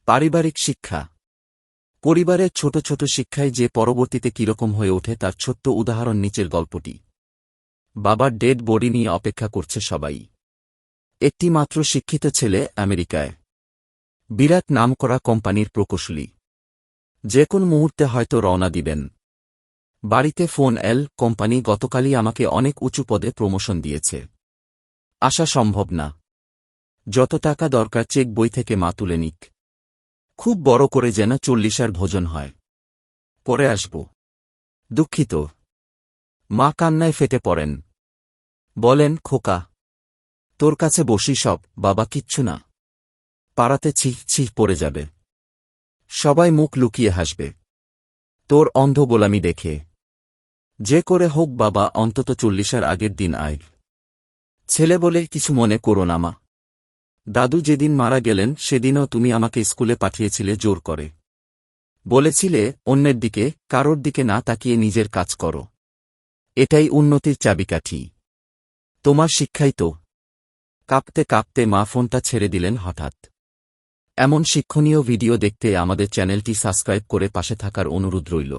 পারিবারিক শিক্ষা। পরিবারের ছোট ছোট শিক্ষায় যে পরবর্তীতে কিরকম হয়ে ওঠে তার ছোট্ট উদাহরণ নিচের গল্পটি। বাবার ডেড বডি নিয়ে অপেক্ষা করছে সবাই। একটি মাত্র শিক্ষিত ছেলে আমেরিকায়, বিরাট নামকরা কোম্পানির প্রকৌশলী। যে কোন মুহূর্তে হয়তো রওনা দিবেন। বাড়িতে ফোন এল, কোম্পানি গতকালই আমাকে অনেক উঁচু পদে প্রমোশন দিয়েছে। আসা সম্ভব না। যত টাকা দরকার চেক বই থেকে মা তুলে নিক। খুব বড় করে যেন 40 ভোজন হয়। পরে আসব। দুঃখিত। মা কান্নায় ফেটে পড়েন। বলেন, খোকা, তোর কাছে বসি সব, বাবা কিচ্ছু না। পাড়াতে ছিহ ছিহ পড়ে যাবে। সবাই মুখ লুকিয়ে হাসবে তোর অন্ধ গোলামি দেখে। যে করে হোক বাবা, অন্তত 40 আগের দিন আয়। ছেলে বলে, কিছু মনে করো না মা। দাদু যেদিন মারা গেলেন সেদিনও তুমি আমাকে স্কুলে পাঠিয়েছিলে জোর করে। বলেছিলে অন্যের দিকে, কারোর দিকে না তাকিয়ে নিজের কাজ করো। এটাই উন্নতির চাবিকাঠি। তোমার শিক্ষাই তো। কাঁপতে কাঁপতে মা ফোনটা ছেড়ে দিলেন হঠাৎ। এমন শিক্ষণীয় ভিডিও দেখতে আমাদের চ্যানেলটি সাবস্ক্রাইব করে পাশে থাকার অনুরোধ রইল।